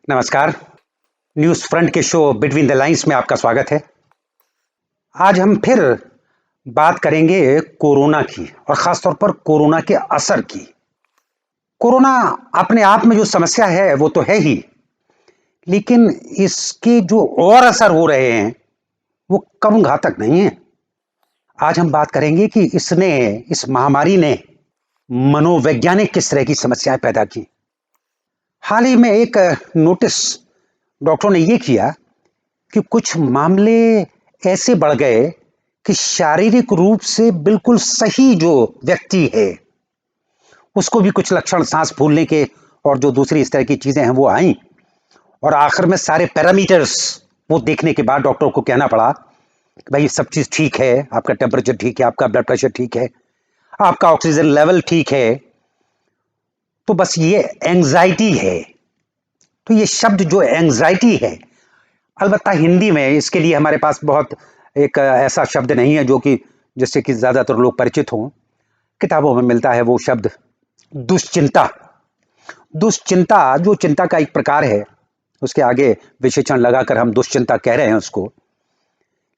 नमस्कार। News front के show between the lines में आपका स्वागत है। आज हम फिर बात करेंगे कोरोना की और खासतौर पर कोरोना के असर की। कोरोना अपने आप में जो समस्या है वो तो है ही, लेकिन इसके जो और असर हो रहे हैं वो कम घातक नहीं है। आज हम बात करेंगे कि इस महामारी ने मनोवैज्ञानिक किस तरह की समस्याएं पैदा की। हाल ही में एक नोटिस डॉक्टरों ने ये किया कि कुछ मामले ऐसे बढ़ गए कि शारीरिक रूप से बिल्कुल सही जो व्यक्ति है उसको भी कुछ लक्षण, सांस फूलने के और जो दूसरी इस तरह की चीजें हैं वो आई, और आखिर में सारे पैरामीटर्स वो देखने के बाद डॉक्टर को कहना पड़ा कि भाई सब चीज ठीक है, आपका टेम्परेचर ठीक है, आपका ब्लड प्रेशर ठीक है, आपका ऑक्सीजन लेवल ठीक है, तो बस ये एंजाइटी है। तो ये शब्द जो एंजाइटी है, अलबत्ता हिंदी में इसके लिए हमारे पास बहुत एक ऐसा शब्द नहीं है जो कि जिससे कि ज्यादातर लोग परिचित हों। किताबों में मिलता है वो शब्द दुश्चिंता। दुश्चिंता जो चिंता का एक प्रकार है, उसके आगे विशेषण लगाकर हम दुश्चिंता कह रहे हैं उसको।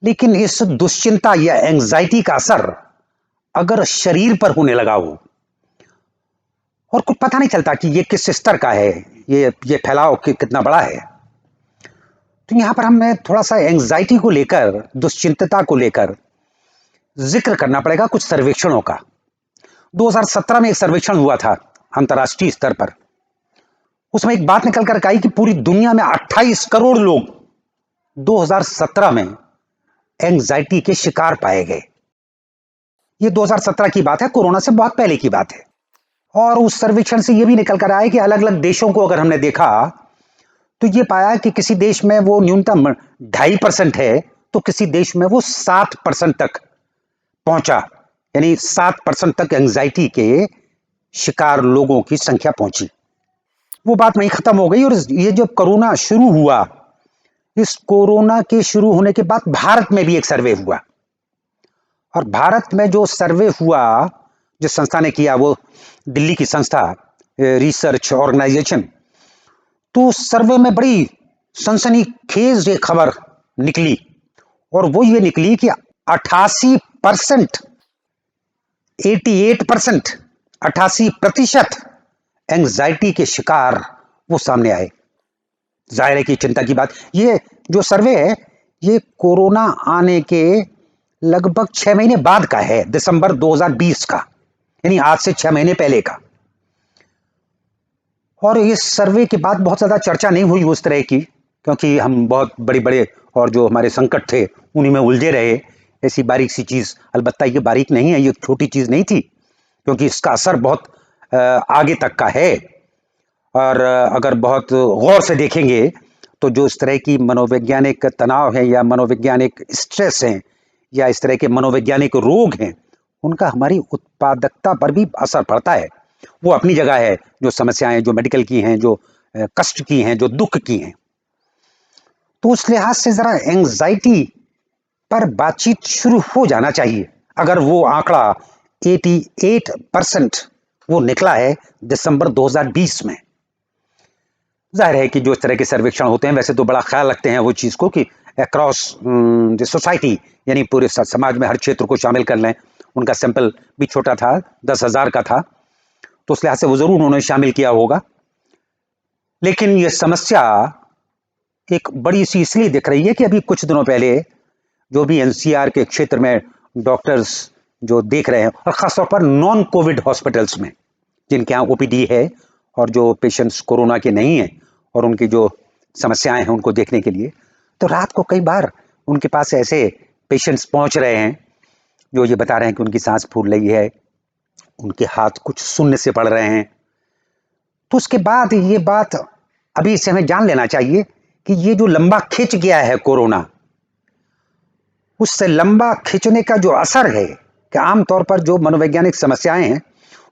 लेकिन इस दुश्चिंता या एंजाइटी का असर अगर शरीर पर होने लगा हो और कुछ पता नहीं चलता कि ये किस स्तर का है, ये फैलाव कितना बड़ा है, तो यहां पर हमें थोड़ा सा एंजाइटी को लेकर, दुश्चिंतता को लेकर जिक्र करना पड़ेगा कुछ सर्वेक्षणों का। 2017 में एक सर्वेक्षण हुआ था अंतर्राष्ट्रीय स्तर पर। उसमें एक बात निकल कर आई कि पूरी दुनिया में 28 करोड़ लोग 2017 में एंजाइटी के शिकार पाए गए। ये 2017 की बात है, कोरोना से बहुत पहले की बात है। और उस सर्वेक्षण से यह भी निकल कर आया कि अलग अलग देशों को अगर हमने देखा तो ये पाया कि किसी देश में वो न्यूनतम 2.5% है, तो किसी देश में वो 7% तक पहुंचा, यानी 7% तक एंजाइटी के शिकार लोगों की संख्या पहुंची। वो बात वहीं खत्म हो गई। और ये जब कोरोना शुरू हुआ, इस कोरोना के शुरू होने के बाद भारत में भी एक सर्वे हुआ, और भारत में जो सर्वे हुआ जिस संस्था ने किया, वो दिल्ली की संस्था रिसर्च ऑर्गेनाइजेशन, तो सर्वे में बड़ी सनसनीखेज एक खबर निकली, और वो ये निकली कि 88%, 88%, 88% एंजाइटी के शिकार वो सामने आए। जाहिर है कि चिंता की बात। ये जो सर्वे है ये कोरोना आने के लगभग 6 महीने बाद का है, दिसंबर 2020 का, यानी आज से 6 महीने पहले का। और इस सर्वे के बाद बहुत ज्यादा चर्चा नहीं हुई उस तरह की, क्योंकि हम बहुत बड़े बड़े और जो हमारे संकट थे उन्हीं में उलझे रहे। ऐसी बारीक सी चीज, अलबत्ता ये बारीक नहीं है, ये छोटी चीज नहीं थी, क्योंकि इसका असर बहुत आगे तक का है। और अगर बहुत गौर से देखेंगे तो जो इस तरह की मनोवैज्ञानिक तनाव है या मनोवैज्ञानिक स्ट्रेस हैं या इस तरह के मनोवैज्ञानिक रोग हैं, उनका हमारी उत्पादकता पर भी असर पड़ता है। वो अपनी जगह है, जो समस्याएं जो मेडिकल की हैं, जो कष्ट की हैं, जो दुख की हैं। तो उस लिहाज से जरा एंजाइटी पर बातचीत शुरू हो जाना चाहिए। अगर वो आंकड़ा 88% वो निकला है दिसंबर 2020 में। जाहिर है कि जो इस तरह के सर्वेक्षण होते हैं वैसे तो बड़ा ख्याल रखते हैं वो चीज को कि अक्रॉस द सोसाइटी, यानी पूरे समाज में हर क्षेत्र को शामिल कर लें। उनका सैंपल भी छोटा था, 10,000 का था, तो उस लिहाज से वो जरूर उन्होंने शामिल किया होगा। लेकिन ये समस्या एक बड़ी सी इसलिए दिख रही है कि अभी कुछ दिनों पहले जो भी एनसीआर के क्षेत्र में डॉक्टर्स जो देख रहे हैं, और खासतौर पर नॉन कोविड हॉस्पिटल्स में जिनके यहाँ ओपीडी है और जो पेशेंट्स कोरोना के नहीं हैं और उनकी जो समस्याएं हैं उनको देखने के लिए, तो रात को कई बार उनके पास ऐसे पेशेंट्स पहुंच रहे हैं जो ये बता रहे हैं कि उनकी सांस फूल रही है, उनके हाथ कुछ शून्य से पड़ रहे हैं। तो उसके बाद ये बात अभी इसे हमें जान लेना चाहिए कि ये जो लंबा खिंच गया है कोरोना, उससे लंबा खिंचने का जो असर है कि आमतौर पर जो मनोवैज्ञानिक समस्याएं हैं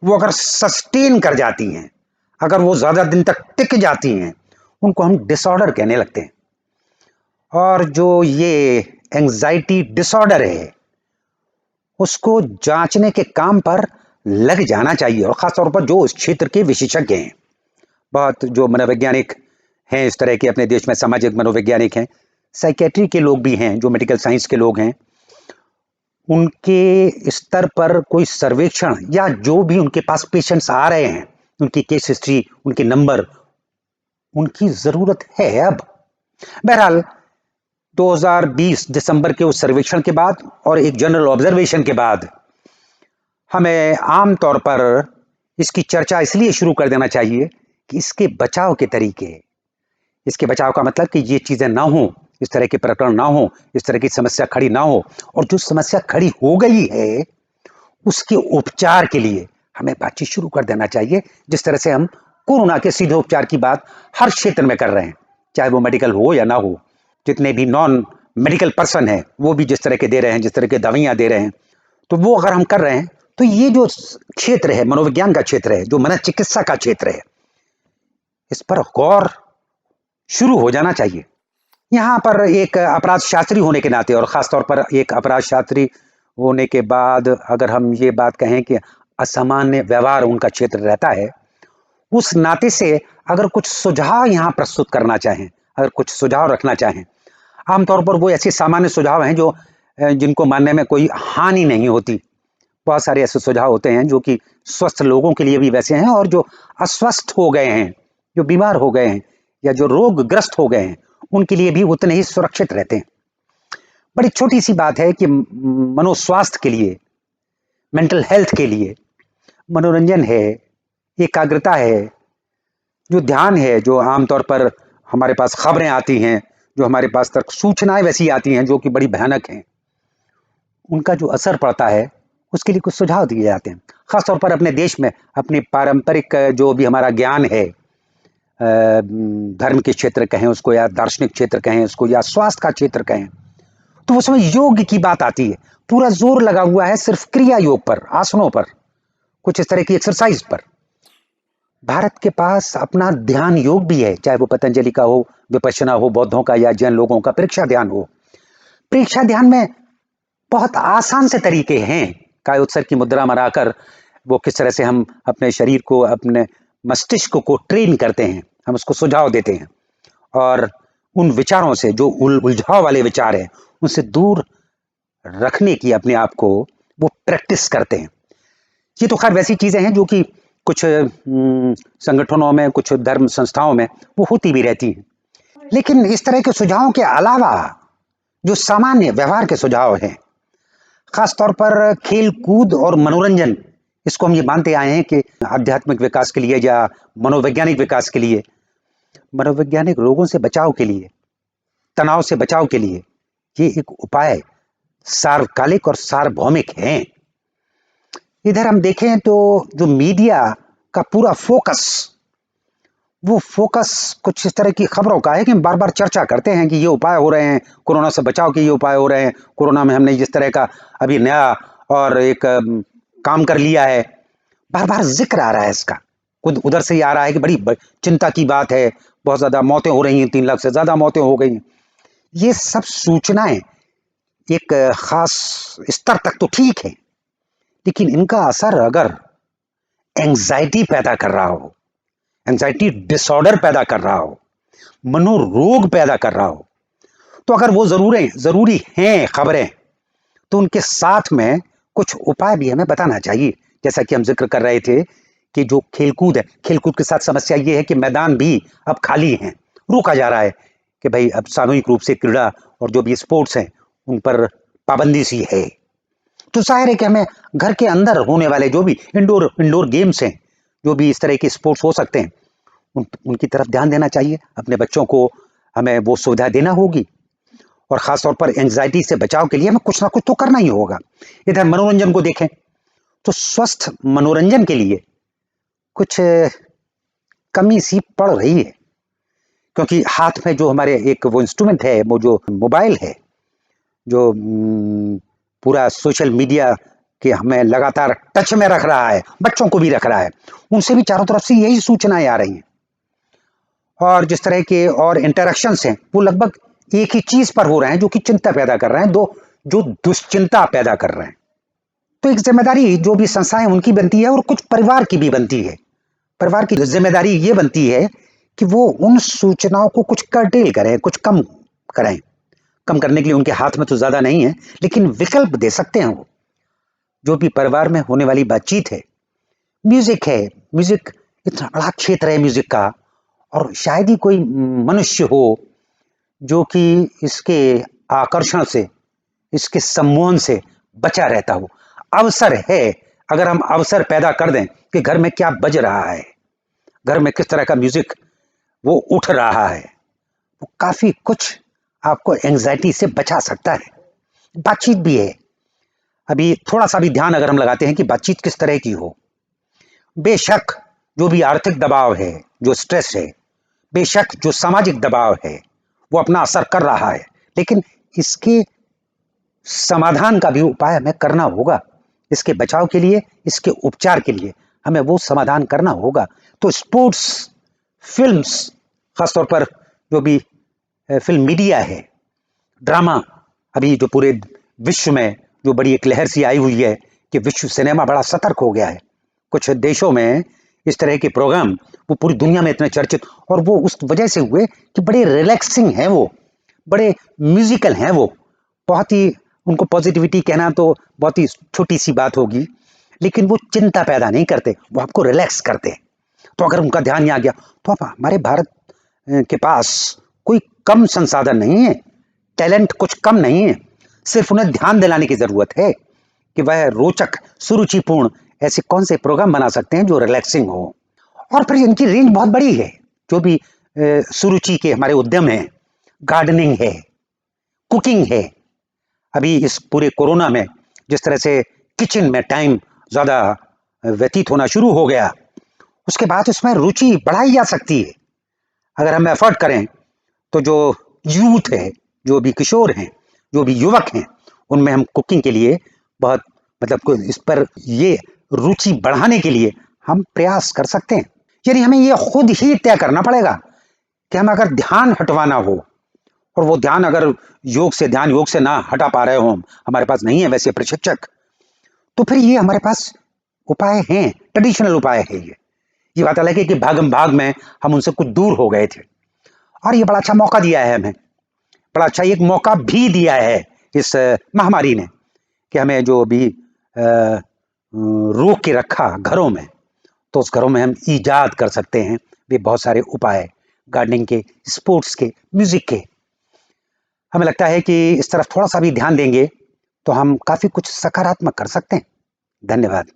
वो अगर सस्टेन कर जाती हैं, अगर वो ज्यादा दिन तक टिक जाती हैं, उनको हम डिसऑर्डर कहने लगते हैं। और जो ये एंजाइटी डिसऑर्डर है उसको जांचने के काम पर लग जाना चाहिए, और खासतौर पर जो इस क्षेत्र के विशेषज्ञ हैं, बहुत जो मनोवैज्ञानिक हैं इस तरह के अपने देश में, सामाजिक मनोवैज्ञानिक हैं, साइकेट्री के लोग भी हैं, जो मेडिकल साइंस के लोग हैं, उनके स्तर पर कोई सर्वेक्षण या जो भी उनके पास पेशेंट्स आ रहे हैं, उनकी केस हिस्ट्री, उनके नंबर, उनकी जरूरत है अब। बहरहाल 2020 दिसंबर के उस सर्वेक्षण के बाद और एक जनरल ऑब्जर्वेशन के बाद हमें आम तौर पर इसकी चर्चा इसलिए शुरू कर देना चाहिए कि इसके बचाव के तरीके, इसके बचाव का मतलब कि ये चीजें ना हो, इस तरह के प्रकरण ना हो, इस तरह की समस्या खड़ी ना हो, और जो समस्या खड़ी हो गई है उसके उपचार के लिए हमें बातचीत शुरू कर देना चाहिए, जिस तरह से हम कोरोना के सीधे उपचार की बात हर क्षेत्र में कर रहे हैं, चाहे वो मेडिकल हो या ना हो। जितने भी नॉन मेडिकल पर्सन हैं वो भी जिस तरह के दे रहे हैं, जिस तरह के दवाइयां दे रहे हैं, तो वो अगर हम कर रहे हैं तो ये जो क्षेत्र है, मनोविज्ञान का क्षेत्र है, जो मनोचिकित्सा का क्षेत्र है, इस पर गौर शुरू हो जाना चाहिए। यहाँ पर एक अपराध शास्त्री होने के नाते और खासतौर पर एक अपराध शास्त्री होने के बाद अगर हम ये बात कहें कि असामान्य व्यवहार उनका क्षेत्र रहता है, उस नाते से अगर कुछ सुझाव यहाँ प्रस्तुत करना चाहें, अगर कुछ सुझाव रखना चाहें, आमतौर पर वो ऐसे सामान्य सुझाव हैं जो जिनको मानने में कोई हानि नहीं होती। बहुत सारे ऐसे सुझाव होते हैं जो कि स्वस्थ लोगों के लिए भी वैसे हैं, और जो अस्वस्थ हो गए हैं, जो बीमार हो गए हैं या जो रोगग्रस्त हो गए हैं, उनके लिए भी उतने ही सुरक्षित रहते हैं। बड़ी छोटी सी बात है कि मनोस्वास्थ्य के लिए, मेंटल हेल्थ के लिए मनोरंजन है, एकाग्रता है, जो ध्यान है, जो आमतौर पर हमारे पास खबरें आती हैं, जो हमारे पास तक सूचनाएं वैसी आती हैं जो कि बड़ी भयानक हैं, उनका जो असर पड़ता है उसके लिए कुछ सुझाव दिए जाते हैं। खासतौर पर अपने देश में अपने पारंपरिक जो भी हमारा ज्ञान है, धर्म के क्षेत्र कहें उसको, या दार्शनिक क्षेत्र कहें उसको, या स्वास्थ्य का क्षेत्र कहें, तो उसमें योग की बात आती है। पूरा जोर लगा हुआ है सिर्फ क्रिया योग पर, आसनों पर, कुछ इस तरह की एक्सरसाइज पर। भारत के पास अपना ध्यान योग भी है, चाहे वो पतंजलि का हो, विपश्यना हो बौद्धों का, या जैन लोगों का प्रेक्षा ध्यान हो। प्रेक्षा ध्यान में बहुत आसान से तरीके हैं, काय उत्सर की मुद्रा बनाकर वो किस तरह से हम अपने शरीर को, अपने मस्तिष्क को ट्रेन करते हैं, हम उसको सुझाव देते हैं, और उन विचारों से जो उलझाव वाले विचार हैं उनसे दूर रखने की अपने आप को वो प्रैक्टिस करते हैं। ये तो खैर वैसी चीजें हैं जो कि कुछ संगठनों में, कुछ धर्म संस्थाओं में वो होती भी रहती हैं। लेकिन इस तरह के सुझावों के अलावा जो सामान्य व्यवहार के सुझाव हैं, खासतौर पर खेल कूद और मनोरंजन, इसको हम ये मानते आए हैं कि आध्यात्मिक विकास के लिए या मनोवैज्ञानिक विकास के लिए, मनोवैज्ञानिक रोगों से बचाव के लिए, तनाव से बचाव के लिए ये एक उपाय सार्वकालिक और सार्वभौमिक हैं। इधर हम देखें तो जो मीडिया का पूरा फोकस, वो फोकस कुछ इस तरह की खबरों का है कि हम बार बार चर्चा करते हैं कि ये उपाय हो रहे हैं, कोरोना से बचाव के ये उपाय हो रहे हैं, कोरोना में हमने जिस तरह का अभी नया और एक काम कर लिया है, बार बार जिक्र आ रहा है इसका। खुद उधर से ही आ रहा है कि बड़ी चिंता की बात है, बहुत ज्यादा मौतें हो रही हैं, 3 लाख से ज्यादा मौतें हो गई हैं। ये सब सूचनाएं एक खास स्तर तक तो ठीक है, लेकिन इनका असर अगर एंजाइटी पैदा कर रहा हो, एंजाइटी डिसऑर्डर पैदा कर रहा हो, मनोरोग पैदा कर रहा हो, तो अगर वो जरूरी हैं खबरें, तो उनके साथ में कुछ उपाय भी हमें बताना चाहिए। जैसा कि हम जिक्र कर रहे थे कि जो खेलकूद है, खेलकूद के साथ समस्या ये है कि मैदान भी अब खाली हैं, रोका जा रहा है कि भाई अब सामूहिक रूप से क्रीड़ा और जो भी स्पोर्ट्स हैं उन पर पाबंदी सी है। तो जाहिर है कि हमें घर के अंदर होने वाले जो भी इंडोर गेम्स हैं, जो भी इस तरह के स्पोर्ट्स हो सकते हैं, उनकी तरफ ध्यान देना चाहिए। अपने बच्चों को हमें वो सुविधा देना होगी, और खासतौर पर एंजाइटी से बचाव के लिए हमें कुछ ना कुछ तो करना ही होगा। इधर मनोरंजन को देखें तो स्वस्थ मनोरंजन के लिए कुछ कमी सी पड़ रही है, क्योंकि हाथ में जो हमारे एक वो इंस्ट्रूमेंट है, वो जो मोबाइल है, जो पूरा सोशल मीडिया के हमें लगातार टच में रख रहा है, बच्चों को भी रख रहा है, उनसे भी चारों तरफ से यही सूचनाएं आ रही हैं, और जिस तरह के और इंटरेक्शंस हैं वो लगभग एक ही चीज पर हो रहे हैं, जो कि चिंता पैदा कर रहे हैं, जो दुश्चिंता पैदा कर रहे हैं। तो एक जिम्मेदारी जो भी संस्थाएं उनकी बनती है, और कुछ परिवार की भी बनती है। परिवार की जिम्मेदारी ये बनती है कि वो उन सूचनाओं को कुछ कर्टेल करें, कुछ कम करें। कम करने के लिए उनके हाथ में तो ज़्यादा नहीं है, लेकिन विकल्प दे सकते हैं वो। जो भी परिवार में होने वाली बातचीत है, म्यूज़िक है, म्यूज़िक इतना बड़ा क्षेत्र है म्यूज़िक का, और शायद ही कोई मनुष्य हो जो कि इसके आकर्षण से, इसके सम्मोहन से बचा रहता हो। अवसर है, अगर हम अवसर पैदा कर दें कि घर में क्या बज रहा है, घर में किस तरह का म्यूज़िक वो उठ रहा है, वो काफ़ी कुछ आपको एंग्जायटी से बचा सकता है। बातचीत भी है। अभी थोड़ा-सा भी ध्यान अगर हम लगाते हैं कि बातचीत किस तरह की हो। बेशक जो भी आर्थिक दबाव है, जो स्ट्रेस है, बेशक जो सामाजिक दबाव है, वो अपना असर कर रहा है, लेकिन इसके समाधान का भी उपाय हमें करना होगा। इसके बचाव के लिए, इसके उपचार के लिए हमें वो समाधान करना होगा। तो स्पोर्ट्स, फ़िल्म्स, ख़ास तौर पर जो भी फ़िल्म मीडिया है, ड्रामा, अभी जो पूरे विश्व में जो बड़ी एक लहर सी आई हुई है कि विश्व सिनेमा बड़ा सतर्क हो गया है। कुछ देशों में इस तरह के प्रोग्राम वो पूरी दुनिया में इतने चर्चित, और वो उस वजह से हुए कि बड़े रिलैक्सिंग हैं वो, बड़े म्यूजिकल हैं वो। बहुत ही उनको पॉजिटिविटी कहना तो बहुत ही छोटी सी बात होगी, लेकिन वो चिंता पैदा नहीं करते, वो आपको रिलैक्स करते हैं। तो अगर उनका ध्यान यहाँ गया तो अब हमारे भारत के पास कोई कम संसाधन नहीं है, टैलेंट कुछ कम नहीं है, सिर्फ उन्हें ध्यान दिलाने की जरूरत है कि वह रोचक, सुरुचिपूर्ण ऐसे कौन से प्रोग्राम बना सकते हैं जो रिलैक्सिंग हो। और फिर इनकी रेंज बहुत बड़ी है। जो भी सुरुचि के हमारे उद्यम हैं, गार्डनिंग है, कुकिंग है। अभी इस पूरे कोरोना में जिस तरह से किचन में टाइम ज़्यादा व्यतीत होना शुरू हो गया, उसके बाद उसमें रुचि बढ़ाई जा सकती है। अगर हम एफर्ट करें तो जो यूथ है, जो भी किशोर हैं, जो भी युवक हैं, उनमें हम कुकिंग के लिए बहुत मतलब इस पर ये रुचि बढ़ाने के लिए हम प्रयास कर सकते हैं। यानी हमें ये खुद ही तय करना पड़ेगा कि हम अगर ध्यान हटवाना हो, और वो ध्यान अगर योग से ना हटा पा रहे हो, हमारे पास नहीं है वैसे प्रशिक्षक, तो फिर ये हमारे पास उपाय हैं, ट्रेडिशनल उपाय है ये बात अलग है कि भागम भाग में हम उनसे कुछ दूर हो गए थे, और ये बड़ा अच्छा मौका दिया है हमें, बड़ा अच्छा एक मौका भी दिया है इस महामारी ने कि हमें जो अभी रोक के रखा घरों में, तो उस घरों में हम ईजाद कर सकते हैं भी बहुत सारे उपाय, गार्डनिंग के, स्पोर्ट्स के, म्यूजिक के। हमें लगता है कि इस तरफ थोड़ा सा भी ध्यान देंगे तो हम काफी कुछ सकारात्मक कर सकते हैं। धन्यवाद।